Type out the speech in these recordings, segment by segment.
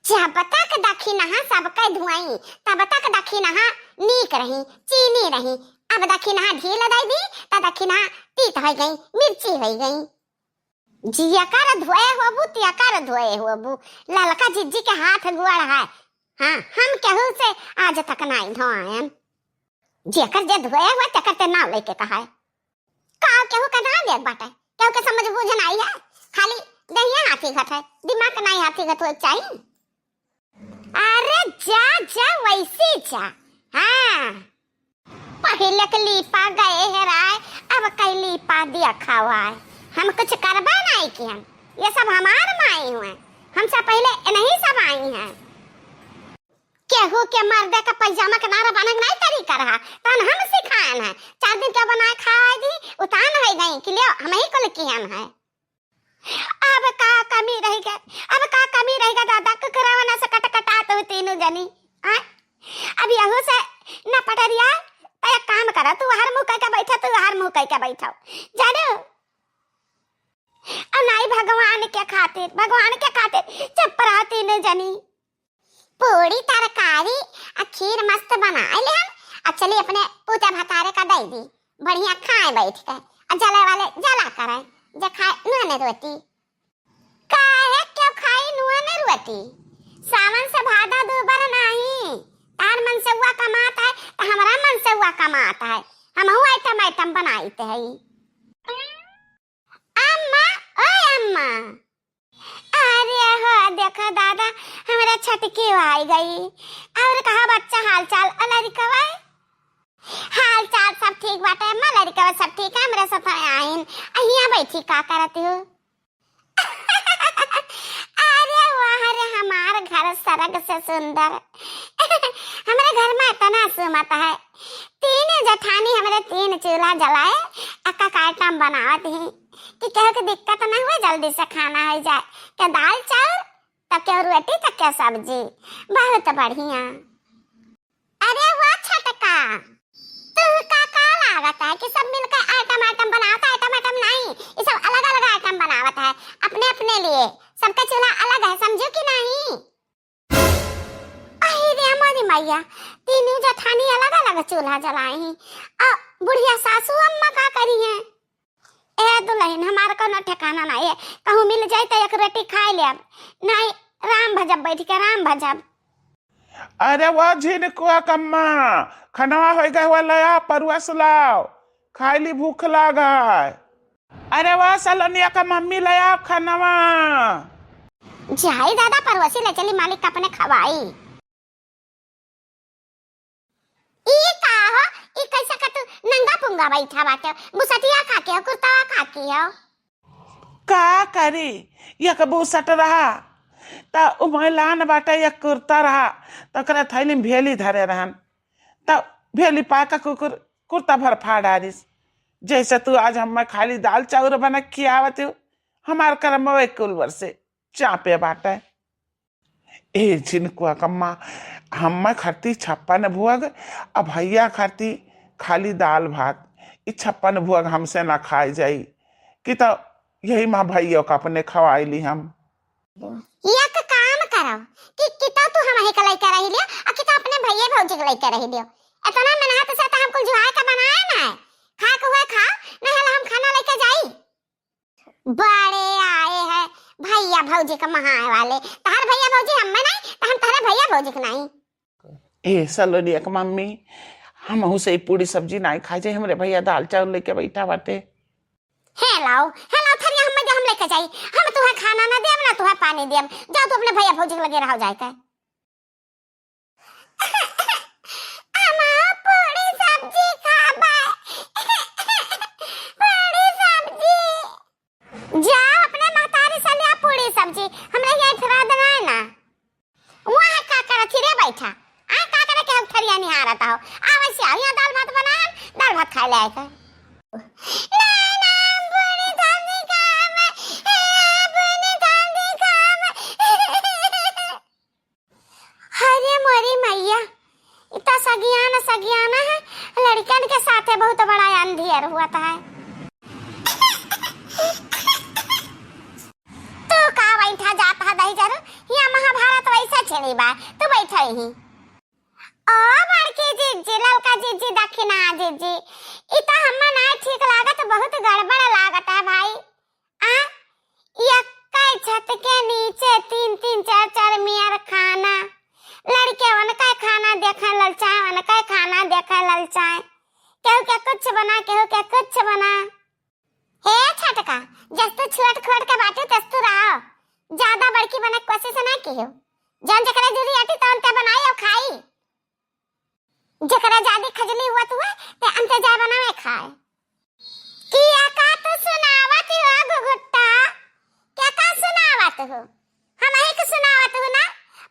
जब तक दखिनहा सबके धुआई तब तक दखिनहा नीक रही चीनी रही। अब दखिनहा ढील दई दी त दखिनहा तीत हो गई मिर्ची हो गई। जिया कर धोए होबू तिया कर धोए होबू ललका जिज्जी के हाथ गुआड़ है। हाँ हम केहू से आज तक नहीं धोआयन। जेकर जे धोए हुआ तकर ते नाव लेके कहा है का केहू का ना देख बाटे केहू के समझ बूझ नहीं है। खाली दहिया हाथी घट है दिमाग नहीं हाथी घट हो चाहिए। अरे जा जा वैसे जा। हाँ पहले के लीपा गए है राय अब कई लीपा दिया खावा है। हम कुछ करबा नहीं कि हम ये सब हमार माई हुए हमसे पहले नहीं सब आई हैं। केहू के मर्दे का पैजामा के नारा बनक नहीं तरीका रहा तन हम सिखाएन है। 4 दिन क्या बनाए खाए दी उतान है गई कि लियो हम ही को कियन है। अब का कमी रहेगा अब का कमी रहेगा दादा के करावना से कट कटा तो तीनों जनी हैं। अब यहू से न पटरिया तो एक काम करा तू हर मुंह कह के बैठा तू हर मुंह कह के बैठा जानो। और नहीं भगवान के खातिर चपरा तीनों जनी पूरी तरकारी खीर मस्त बना ले हम। चलिए अपने पूते भतारे का दे दी बढ़िया खाए बैठ के और जले वाले जला करे जे खाए नुआने रोटी काहे क्यों खाई नुआने रोटी। सावन से भादा दूबर नहीं तार मन से हुआ कमाता है तो हमारा मन से हुआ कमाता है। हम हुआ आइटम बनाते हैं। अम्मा ओए अम्मा अरे हो देखो दादा हमारा छटकी आई गई और कहा बच्चा हाल चाल अलरिकवा हाल चाल सब ठीक बाटे। अम्मा लड़का सब ठीक है मेरे साथ आइन अहिया बैठी का करती हो। अरे वाह रे हमार घर सरग से सुंदर। हमारे घर में इतना सुमत है 3 जेठानी हमारे 3 चूल्हा जलाए अक्का का आइटम बनावत ही कि कहो कि दिक्कत ना हुए जल्दी से खाना हो जाए। क्या दाल चावल तब क्या रोटी तब क्या सब्जी बहुत बढ़िया। अरे वाह छटका तू का लागत है कि सब मिलकर आइटम बनाता आइटम नहीं ये सब अलग अलग आइटम बनावत है अपने अपने लिए सबका चूल्हा अलग है समझो कि नहीं। अरे हमारी मैया 3 जेठानी अलग अलग चूल्हा जलाए हैं और बुढ़िया सासू अम्मा का करी है। ए दुल्हन हमारा कोनो ठिकाना नहीं है कहूँ मिल जाए तो एक रोटी खा ले नहीं राम भजब बैठ के राम भजब। अरे वो झिनकुआ कम्मा खनवा हो गए हुआ लया परुआ सुलाओ खाली भूख लागा। अरे वो सलोनिया का मम्मी लया खनवा जाई दादा परवसी ले चली मालिक अपने खवाई। ई का हो ई कैसा का तू नंगा पुंगा बैठा बाटे बुसटिया खा के कुर्तावा खा के हो का करी यक बुसट रहा ता उमलान बाटे एक कुर्ता रहा तकरा थैली भेली धरे रहन त भेली पाका कुकुर कुर्ता भर फाड़ारिस। जैसे तू आज हम खाली दाल चाउर बना खियावत हो हमार करम कुलवर से चापे बाटे। ए झिनकुआ कम्मा हम खाती 56 भुअग अब भैया खाती खाली दाल भात। 56 भुअग हमसे ना खाई जाई कि तो यही माँ भैया का अपने खवाई ली हम। एक काम करो कि तो तू हम ही का लेकर रही लियो और कि तो अपने भैया भौजी का लेकर रही लियो। इतना मेहनत से तो हमको जुहाई का बनाया ना खा के हुआ खा नहीं हला हम खाना लेकर जाई। बड़े आए हैं भैया भौजी का महाए वाले तार भैया भौजी हम में नहीं तो हम तारे भैया भौजी के नहीं। ए सलोनिया का मम्मी हम उसे पूरी सब्जी नहीं खाई जाए हमरे भैया दाल चावल लेके बैठा बाटे। हेलो थरिया हम लेके जाई हम तुहे खाना ना देब ना तुहे पानी देब जाओ तू अपने भैया भौजी के लगे रहो जाए का। अम्मा पूरी सब्जी खाबा पूरी सब्जी जाओ अपने महतारी से ले पूरी सब्जी हमरे ये ठरा देना है ना वहां का कर थिरे बैठा आ का करे के थरिया निहारता हो आवे से यहाँ दाल भात बनाए दाल भात खा ले आए का। सगियाना है लड़कन के साथ है बहुत बड़ा अंधेर हुआ था है। तो का बैठा जाता है दही जरूर यहाँ महाभारत वैसे छेड़ी बा तो बैठे ही ओ बड़की जीजी ललका जीजी दक्षिणा जीजी इ तो हम्मा ना ठीक लागत, बहुत गड़बड़ लागत है भाई। आ यक्का छत के नीचे 3-3 4-4 मियार खाना, लड़के उनका खाना देखे ललचाए, उनका खाना देखे ललचाए, केहू के कुछ बना केहू के कुछ बना। हे छटका जस तू छुट खोट के बाटे तस तू रहो, ज्यादा बड़की बने कोशिश ना कियो। जन जकरा जुरी आटी तौन ते बनाई और खाई, जकरा ज्यादा खजली हुआ तू ते अंते जाय बनावे खाए। किया का तू सुनावत हो गुगुट्टा, क्या का सुनावत हो? हम एक सुनावत हो ना,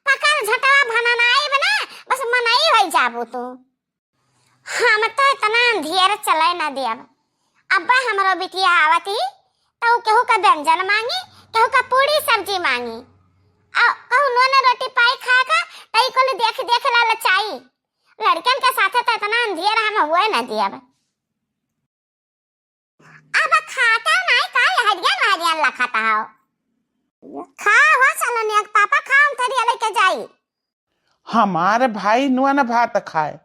पकड़ झटवा भननाई बना बस मनाई होई जाबू तू। हम तो इतना अंधियर चले ना दियब। अब्बा हमरो बिटिया आवती तो केहू का व्यंजन मांगी, केहू का पूरी सब्जी मांगी, आ कहू नोने रोटी पाई खागा तई को देख देख ला लचाई। लड़कन के साथ तो इतना अंधियर हम हुए ना दियब। अब खाता नहीं का हरियन हरियन लखता हो, खा हो चलो एक पापा खाऊं तरी लेके जाई। हमारे भाई नुआ भात खाए,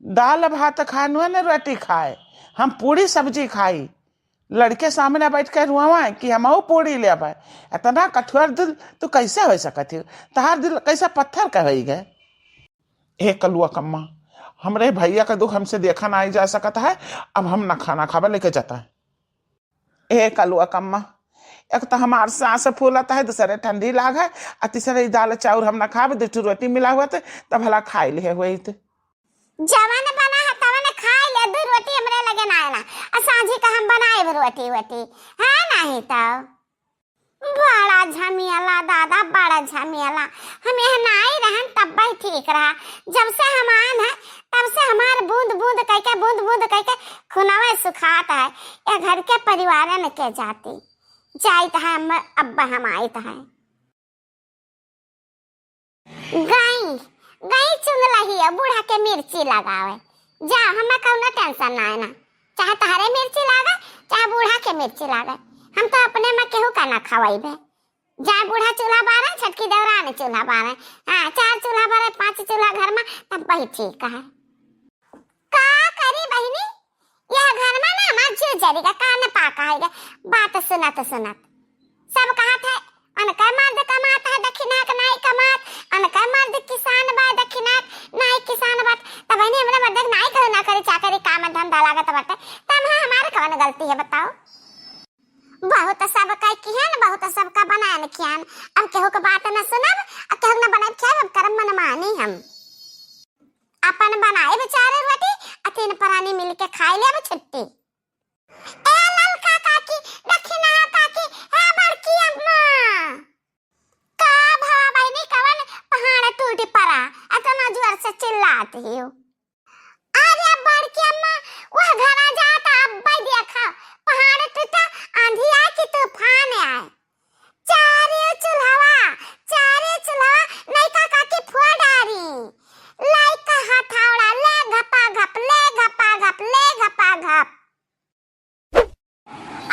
दाल भात खाए, नुआ रोटी खाए, हम पूरी सब्जी खाई। लड़के सामने बैठ कर रुआ कि हम पूरी ले आए। इतना कठोर दिल तू कैसे हो सकत है? तहार दिल कैसा पत्थर का हो गए? ए कलुआ कम्मा, हमरे भैया का दुख हमसे देखा ना जा सकता है, अब हम ना खाना खावा लेके जाता है। ए कलुआ कम्मा, एक तो हमार सांस फूलता है, दूसरे ठंडी लाग है, और तीसरे दाल चाउर हम ना खावे, 2 रोटी मिला हुआ थे तब भला खाई ले हुई थे। जवान बना है तवन खाई ले, 2 रोटी हमरे लगे ना आना, और सांझी का हम बनाए रोटी वोटी है नहीं तो। बड़ा झमियाला दादा, बड़ा झमियाला। हम यहाँ ना आई रहन तब भी ठीक रहा, जब से हम आन है तब से हमार बूंद बूंद कह के खुनावा सुखाता है। ये घर के परिवार न के जाती जाइत है, हम अब्बा हम आइत है। गई गई चुन लही है, बूढ़ा के मिर्ची लगावे जा, हमें कौनो टेंशन ना है ना, चाहे तहरे मिर्ची लागे चाहे बूढ़ा के मिर्ची लागे, हम तो अपने में केहू का ना खवाइबे। जाए बूढ़ा चूल्हा बारे, छटकी दौरान चूल्हा बारे, हाँ 4 चूल्हा बारे 5 चूल्हा घर में, तब वही ठीक है। का करी बहनी, यह घर में ना मजू जरीगा कान पाका है, बात सुनत सब कहत है अनका मर्द कमाता है दक्षिणा का नहीं कमात, अनका मर्द किसान बा दक्षिणा नहीं किसान बात। तब बहनी हमरा मर्द नहीं कहो ना करे चाकरी काम धंधा लागत बाटे, तब हमारे कौन गलती है बताओ? बहुत सब कह किहन, बहुत सबका बनान किहन, अब केहू के बात न सुनब, अब केहू न बनाए खाए, अब कर्म मन मानी हम अपन बनाए बेचारे रोटी, 3 प्राणी मिल के खाई ले अब छुट्टी। ए ललका काकी, दक्षिणा काकी, ए बड़की अम्मा, का भा बहनी कवन पहाड़ टूट पड़ा, इतना जोर से चिल्लाती हो? अरे बड़की अम्मा, वह घर आ जाता अब्बा देखा पहाड़ टूटा, आंधी आई कि तूफान आए, चारे चूल्हा नहीं का काकी फुआ डारी, लाई का हथौड़ा ले घपा घप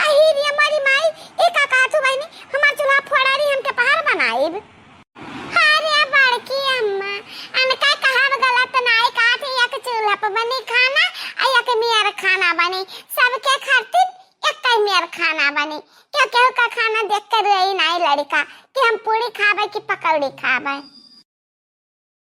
आई रे हमारी माई, एक का तू बहनी हमार चूल्हा फुआ डारी हमके पहाड़ बनाईब। अरे बड़की अम्मा, अनका कहब गलत नाई काठी, एक चूल्हा पर बनी खाना आ एक मियार खाना बनी, सबके खातिर एक मेर खाना बनी। क्यों केहू का खाना देख कर रही नहीं लड़का कि हम पूरी खावे कि पकौड़ी खावे।